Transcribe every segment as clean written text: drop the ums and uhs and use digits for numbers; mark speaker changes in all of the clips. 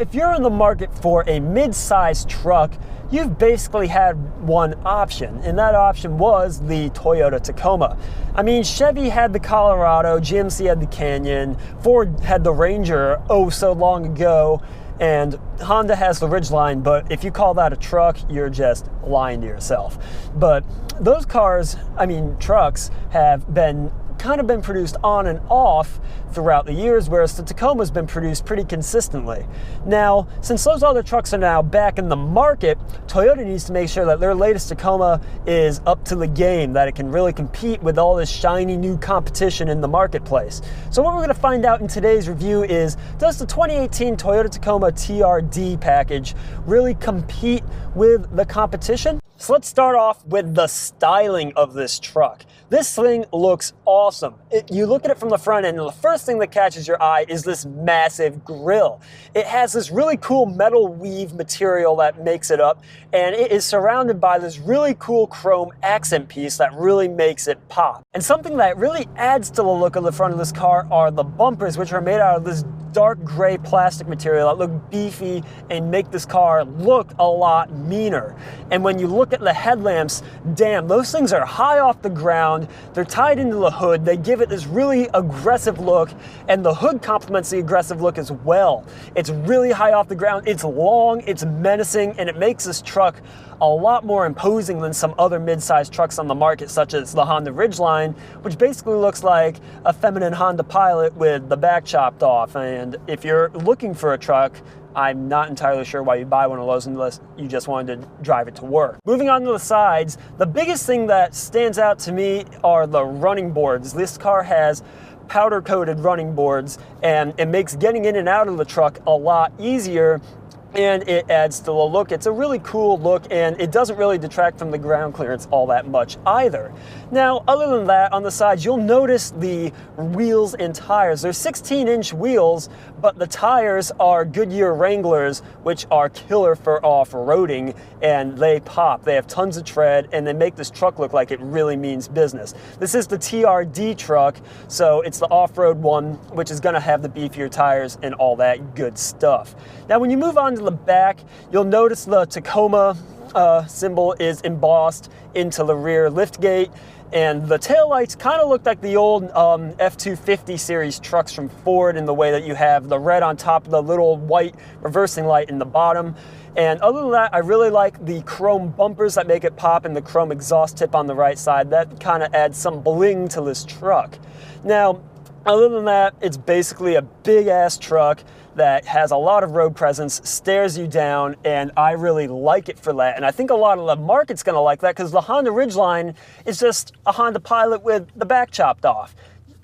Speaker 1: if you're in the market for a mid-sized truck, you've basically had one option, and that option was the Toyota Tacoma. I mean, Chevy had the Colorado, GMC had the Canyon, Ford had the Ranger oh so long ago, and Honda has the Ridgeline, but if you call that a truck, you're just lying to yourself. But those cars, I mean trucks, have been produced on and off throughout the years, whereas the Tacoma's been produced pretty consistently. Now, since those other trucks are now back in the market, Toyota needs to make sure that their latest Tacoma is up to the game, that it can really compete with all this shiny new competition in the marketplace. So what we're going to find out in today's review is, does the 2018 Toyota Tacoma TRD package really compete with the competition? So let's start off with the styling of this truck. This thing looks awesome. You look at it from the front end, and the first thing that catches your eye is this massive grille. It has this really cool metal weave material that makes it up, and it is surrounded by this really cool chrome accent piece that really makes it pop. And something that really adds to the look of the front of this car are the bumpers, which are made out of this dark gray plastic material that look beefy and make this car look a lot meaner. And when you look at the headlamps, damn, those things are high off the ground. They're tied into the hood. They give it this really aggressive look, and the hood complements the aggressive look as well. It's really high off the ground. It's long, it's menacing, and it makes this truck a lot more imposing than some other mid-sized trucks on the market, such as the Honda Ridgeline, which basically looks like a feminine Honda Pilot with the back chopped off. And if you're looking for a truck, I'm not entirely sure why you buy one of those unless you just wanted to drive it to work. Moving on to the sides, the biggest thing that stands out to me are the running boards. This car has powder-coated running boards, and it makes getting in and out of the truck a lot easier, and it adds to the look. It's a really cool look, and it doesn't really detract from the ground clearance all that much either. Now, other than that, on the sides, you'll notice the wheels and tires. They're 16-inch wheels, but the tires are Goodyear Wranglers, which are killer for off-roading, and they pop. They have tons of tread, and they make this truck look like it really means business. This is the TRD truck, so it's the off-road one, which is gonna have the beefier tires and all that good stuff. Now, when you move on to the back, you'll notice the Tacoma symbol is embossed into the rear liftgate, and the taillights kind of look like the old F-250 series trucks from Ford in the way that you have the red on top of the little white reversing light in the bottom. And other than that, I really like the chrome bumpers that make it pop and the chrome exhaust tip on the right side. That kind of adds some bling to this truck. Now, other than that, it's basically a big-ass truck that has a lot of road presence, stares you down, and I really like it for that. And I think a lot of the market's gonna like that because the Honda Ridgeline is just a Honda Pilot with the back chopped off.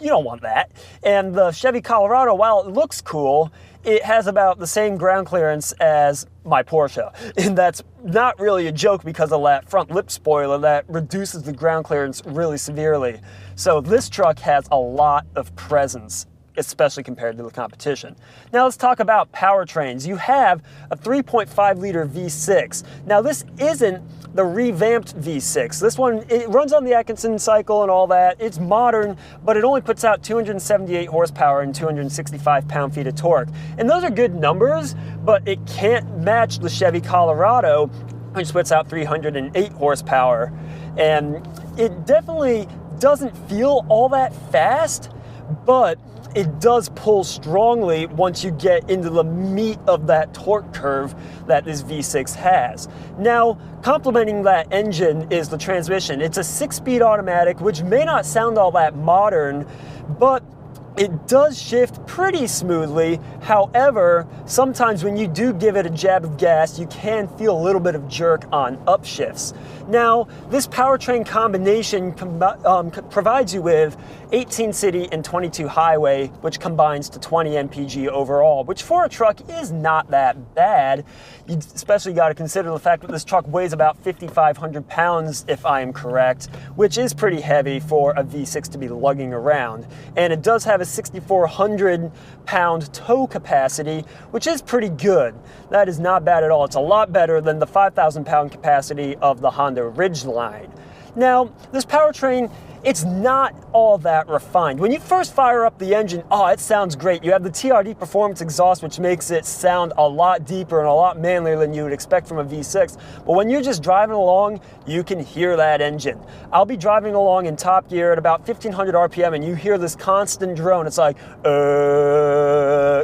Speaker 1: You don't want that. And the Chevy Colorado, while it looks cool, it has about the same ground clearance as my Porsche. And that's not really a joke because of that front lip spoiler that reduces the ground clearance really severely. So this truck has a lot of presence, especially compared to the competition. Now let's talk about powertrains. You have a 3.5 liter V6. Now this isn't the revamped V6. This one, it runs on the Atkinson cycle and all that. It's modern, but it only puts out 278 horsepower and 265 pound-feet of torque. And those are good numbers, but it can't match the Chevy Colorado, which puts out 308 horsepower. And it definitely doesn't feel all that fast, but it does pull strongly once you get into the meat of that torque curve that this V6 has. Now, complementing that engine is the transmission. It's a 6-speed automatic, which may not sound all that modern, but it does shift pretty smoothly. However, sometimes when you do give it a jab of gas, you can feel a little bit of jerk on upshifts. Now, this powertrain combination provides you with 18 city and 22 highway, which combines to 20 mpg overall, which for a truck is not that bad. You especially got to consider the fact that this truck weighs about 5,500 pounds, if I am correct, which is pretty heavy for a V6 to be lugging around. And it does have a 6,400 pound tow capacity, which is pretty good. That is not bad at all. It's a lot better than the 5,000 pound capacity of the Honda Ridgeline. Now, this powertrain, it's not all that refined. When you first fire up the engine, oh, it sounds great. You have the TRD performance exhaust, which makes it sound a lot deeper and a lot manlier than you would expect from a V6. But when you're just driving along, you can hear that engine. I'll be driving along in top gear at about 1500 RPM, and you hear this constant drone. It's like,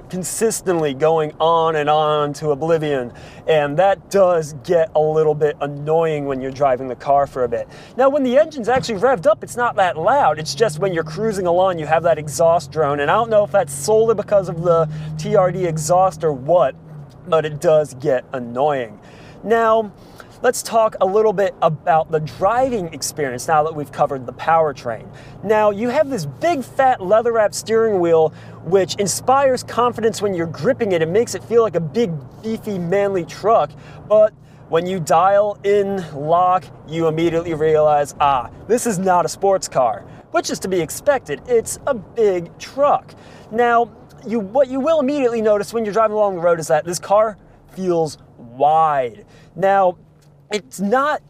Speaker 1: consistently going on to oblivion. And that does get a little bit annoying when you're driving the car for a bit. Now, when the engine's actually revved up, it's not that loud. It's just when you're cruising along, you have that exhaust drone. And I don't know if that's solely because of the TRD exhaust or what, but it does get annoying. Now, let's talk a little bit about the driving experience now that we've covered the powertrain. Now, you have this big fat leather-wrapped steering wheel which inspires confidence when you're gripping it. It makes it feel like a big, beefy, manly truck, but when you dial in lock, you immediately realize, this is not a sports car, which is to be expected. It's a big truck. Now, what you will immediately notice when you're driving along the road is that this car feels wide. Now, it's not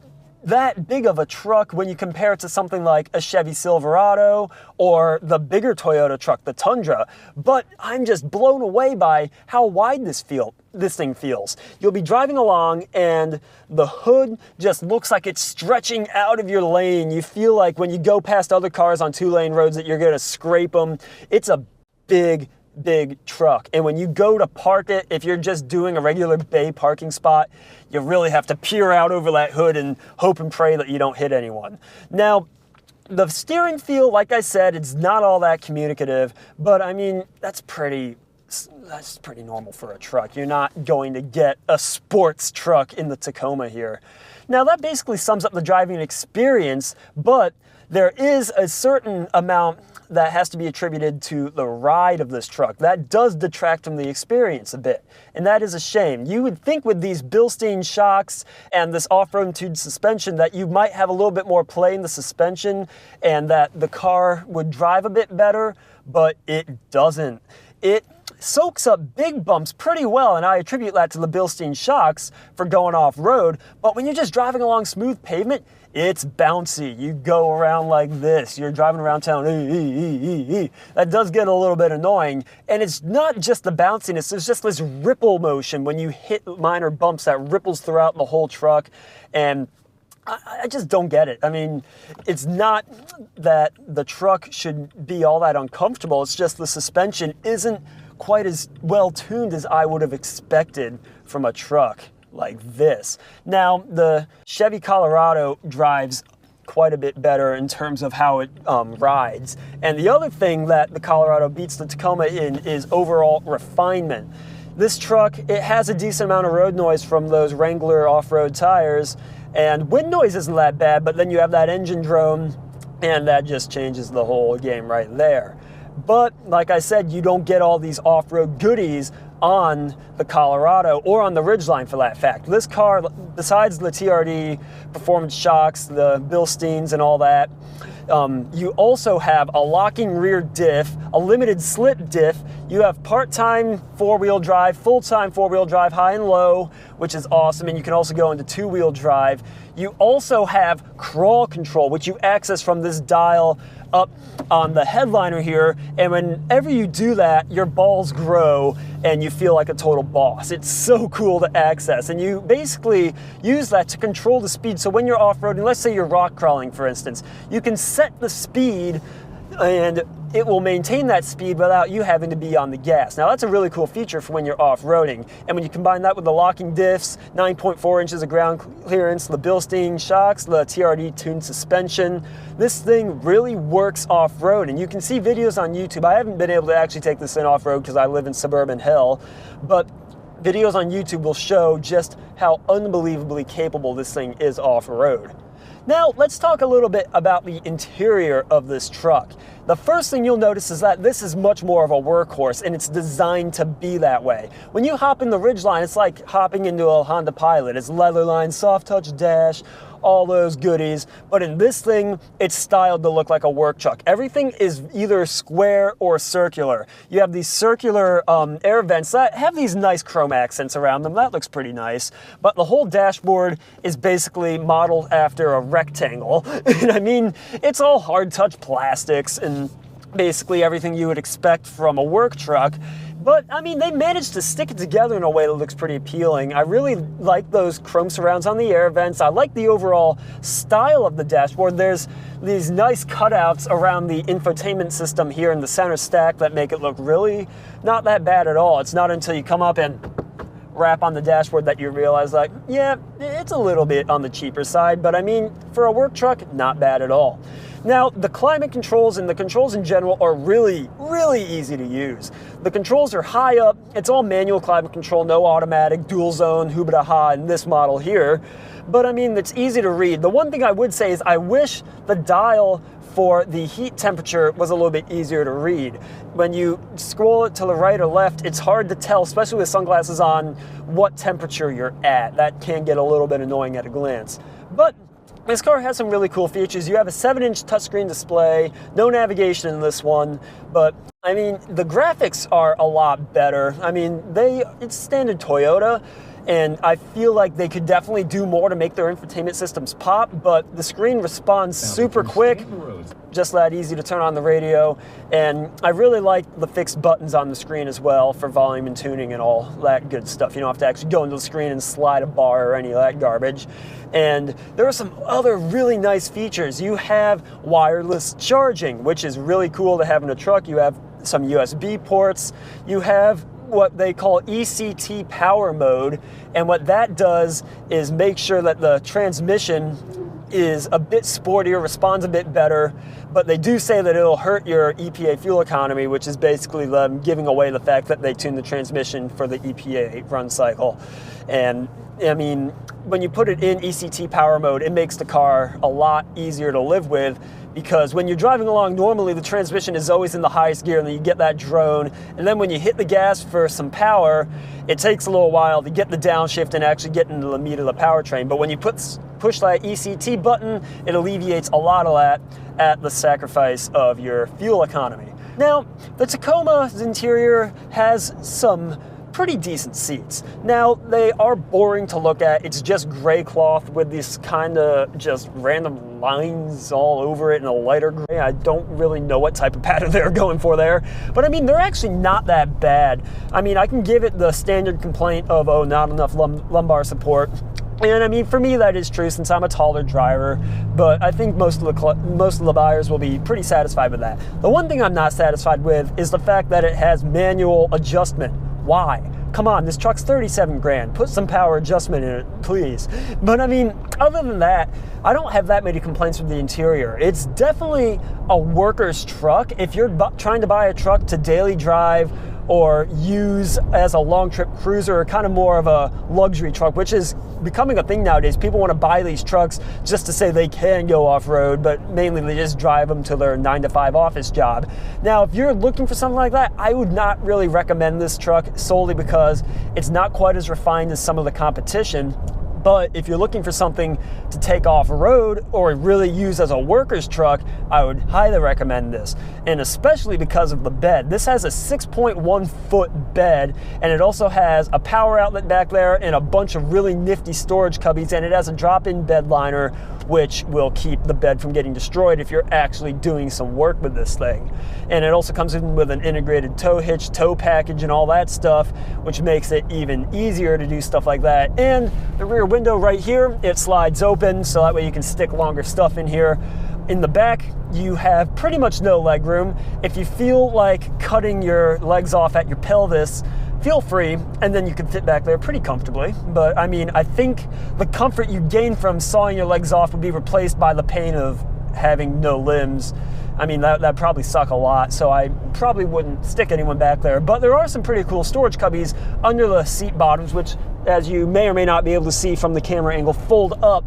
Speaker 1: that big of a truck when you compare it to something like a Chevy Silverado or the bigger Toyota truck, the Tundra, but I'm just blown away by how wide this thing feels. You'll be driving along and the hood just looks like it's stretching out of your lane. You feel like when you go past other cars on two-lane roads that you're gonna scrape them. It's a big truck. And when you go to park it, if you're just doing a regular bay parking spot, you really have to peer out over that hood and hope and pray that you don't hit anyone. Now, the steering feel, like I said, it's not all that communicative, but I mean, that's pretty normal for a truck. You're not going to get a sports truck in the Tacoma here. Now, that basically sums up the driving experience, but there is a certain amount that has to be attributed to the ride of this truck. That does detract from the experience a bit, and that is a shame. You would think with these Bilstein shocks and this off-road tuned suspension that you might have a little bit more play in the suspension and that the car would drive a bit better, but it doesn't. It soaks up big bumps pretty well, and I attribute that to the Bilstein shocks for going off-road, but when you're just driving along smooth pavement, it's bouncy. You go around like this. You're driving around town. That does get a little bit annoying. And it's not just the bounciness. There's just this ripple motion when you hit minor bumps that ripples throughout the whole truck. And I just don't get it. I mean, it's not that the truck should be all that uncomfortable. It's just the suspension isn't quite as well tuned as I would have expected from a truck like this. Now, the Chevy Colorado drives quite a bit better in terms of how it rides. And the other thing that the Colorado beats the Tacoma in is overall refinement. This truck, it has a decent amount of road noise from those Wrangler off-road tires, and wind noise isn't that bad, but then you have that engine drone, and that just changes the whole game right there. But like I said, you don't get all these off-road goodies on the Colorado or on the Ridgeline for that fact. This car, besides the TRD performance shocks, the Bilsteins and all that, you also have a locking rear diff, a limited slip diff. You have part-time four-wheel drive, full-time four-wheel drive, high and low, which is awesome, and you can also go into two-wheel drive. You also have crawl control, which you access from this dial up on the headliner here, and whenever you do that, your balls grow and you feel like a total boss. It's so cool to access, and you basically use that to control the speed. So when you're off-roading, let's say you're rock crawling, for instance, you can set the speed and it will maintain that speed without you having to be on the gas. Now, that's a really cool feature for when you're off-roading. And when you combine that with the locking diffs, 9.4 inches of ground clearance, the Bilstein shocks, the TRD tuned suspension, this thing really works off-road. And you can see videos on YouTube. I haven't been able to actually take this in off-road because I live in suburban hell, but videos on YouTube will show just how unbelievably capable this thing is off-road. Now, let's talk a little bit about the interior of this truck. The first thing you'll notice is that this is much more of a workhorse, and it's designed to be that way. When you hop in the Ridgeline, it's like hopping into a Honda Pilot. It's leather-lined, soft-touch dash, all those goodies, but in this thing, it's styled to look like a work truck. Everything is either square or circular. You have these circular air vents that have these nice chrome accents around them. That looks pretty nice, but the whole dashboard is basically modeled after a rectangle. And I mean, it's all hard touch plastics and basically everything you would expect from a work truck. But, I mean, they managed to stick it together in a way that looks pretty appealing. I really like those chrome surrounds on the air vents. I like the overall style of the dashboard. There's these nice cutouts around the infotainment system here in the center stack that make it look really not that bad at all. It's not until you come up and wrap on the dashboard that you realize, like, yeah, it's a little bit on the cheaper side, but I mean, for a work truck, not bad at all. Now, the climate controls and the controls in general are really, really easy to use. The controls are high up. It's all manual climate control, no automatic, dual zone, hubba-da-ha in this model here. But I mean, it's easy to read. The one thing I would say is I wish the dial for the heat temperature was a little bit easier to read. When you scroll it to the right or left, it's hard to tell, especially with sunglasses on, what temperature you're at. That can get a little bit annoying at a glance. But this car has some really cool features. You have a 7-inch touchscreen display, no navigation in this one, but I mean, the graphics are a lot better. I mean, it's standard Toyota, and I feel like they could definitely do more to make their infotainment systems pop, but the screen responds super quick, just that easy to turn on the radio, and I really like the fixed buttons on the screen as well for volume and tuning and all that good stuff. You don't have to actually go into the screen and slide a bar or any of that garbage. And there are some other really nice features. You have wireless charging, which is really cool to have in a truck. You have some USB ports. You have what they call ECT power mode, and what that does is make sure that the transmission is a bit sportier, responds a bit better, but they do say that it'll hurt your EPA fuel economy, which is basically them giving away the fact that they tune the transmission for the EPA run cycle. And I mean, when you put it in ECT power mode, it makes the car a lot easier to live with, because when you're driving along, normally the transmission is always in the highest gear and then you get that drone, and then when you hit the gas for some power, it takes a little while to get the downshift and actually get into the meat of the powertrain. But when you push that ECT button, it alleviates a lot of that at the sacrifice of your fuel economy. Now, the Tacoma's interior has some pretty decent seats. Now, they are boring to look at. It's just gray cloth with these kind of just random lines all over it in a lighter gray. I don't really know what type of pattern they're going for there, but I mean, they're actually not that bad. I mean, I can give it the standard complaint of, oh, not enough lumbar support. And I mean, for me, that is true since I'm a taller driver, but I think most of the buyers will be pretty satisfied with that. The one thing I'm not satisfied with is the fact that it has manual adjustment. Why? Come on, this truck's 37 grand. Put some power adjustment in it, please. But I mean, other than that, I don't have that many complaints with the interior. It's definitely a worker's truck. If you're trying to buy a truck to daily drive or use as a long trip cruiser, or kind of more of a luxury truck, which is becoming a thing nowadays. People want to buy these trucks just to say they can go off-road, but mainly they just drive them to their 9-to-5 office job. Now, if you're looking for something like that, I would not really recommend this truck, solely because it's not quite as refined as some of the competition. But if you're looking for something to take off-road or really use as a worker's truck, I would highly recommend this. And especially because of the bed. This has a 6.1 foot bed, and it also has a power outlet back there and a bunch of really nifty storage cubbies, and it has a drop-in bed liner, which will keep the bed from getting destroyed if you're actually doing some work with this thing. And it also comes in with an integrated tow hitch, tow package, and all that stuff, which makes it even easier to do stuff like that. And the rear window right here, it slides open, so that way you can stick longer stuff in here. In the back, you have pretty much no leg room. If you feel like cutting your legs off at your pelvis, feel free, and then you can fit back there pretty comfortably. But I mean, I think the comfort you gain from sawing your legs off would be replaced by the pain of having no limbs. I mean, that'd probably suck a lot, so I probably wouldn't stick anyone back there. But there are some pretty cool storage cubbies under the seat bottoms, which, as you may or may not be able to see from the camera angle, fold up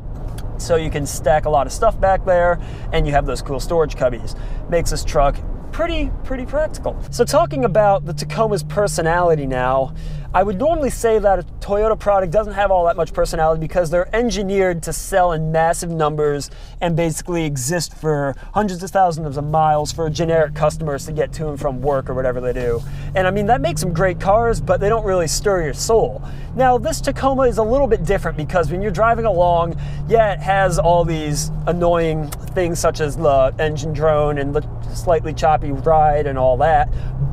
Speaker 1: so you can stack a lot of stuff back there, and you have those cool storage cubbies. Makes this truck pretty practical. So talking about the Tacoma's personality now, I would normally say that a Toyota product doesn't have all that much personality because they're engineered to sell in massive numbers and basically exist for hundreds of thousands of miles for generic customers to get to and from work or whatever they do. And I mean, that makes them great cars, but they don't really stir your soul. Now, this Tacoma is a little bit different because when you're driving along, yeah, it has all these annoying things such as the engine drone and the slightly choppy ride and all that,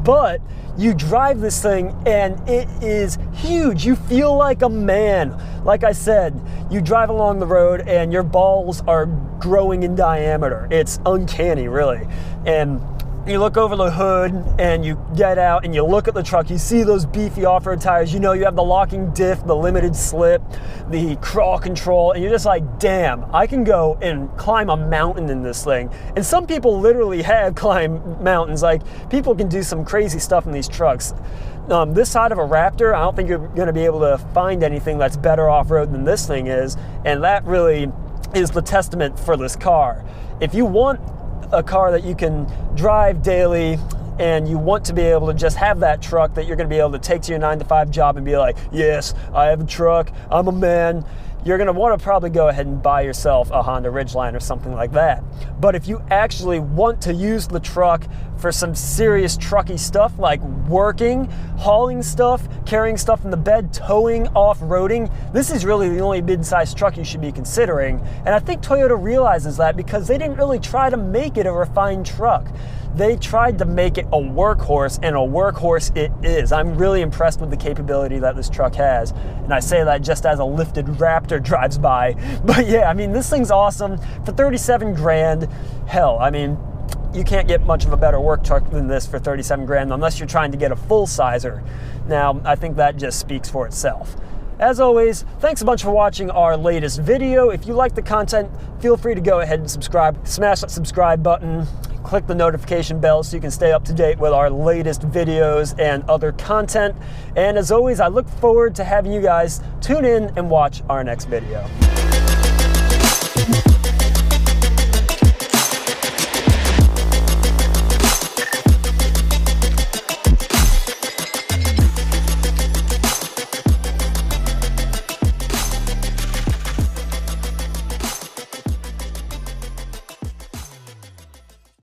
Speaker 1: but you drive this thing and it is huge. You feel like a man. Like I said, you drive along the road and your balls are growing in diameter. It's uncanny, really. And you look over the hood and you get out and you look at the truck, you see those beefy off-road tires, you know you have the locking diff, the limited slip, the crawl control, and you're just like, damn, I can go and climb a mountain in this thing. And some people literally have climbed mountains. Like, people can do some crazy stuff in these trucks. This side of a Raptor, I don't think you're going to be able to find anything that's better off-road than this thing is, and that really is the testament for this car. If you want a car that you can drive daily and you want to be able to just have that truck that you're going to be able to take to your 9-to-5 job and be like, yes, I have a truck, I'm a man, you're going to want to probably go ahead and buy yourself a Honda Ridgeline or something like that. But if you actually want to use the truck for some serious trucky stuff like working, hauling stuff, carrying stuff in the bed, towing, off-roading, this is really the only mid-sized truck you should be considering. And I think Toyota realizes that because they didn't really try to make it a refined truck. They tried to make it a workhorse, and a workhorse it is. I'm really impressed with the capability that this truck has. And I say that just as a lifted Raptor drives by. But yeah, I mean, this thing's awesome. For 37 grand, hell, I mean, you can't get much of a better work truck than this for 37 grand unless you're trying to get a full-sizer. Now, I think that just speaks for itself. As always, thanks a bunch for watching our latest video. If you like the content, feel free to go ahead and subscribe. Smash that subscribe button, click the notification bell so you can stay up to date with our latest videos and other content. And as always, I look forward to having you guys tune in and watch our next video.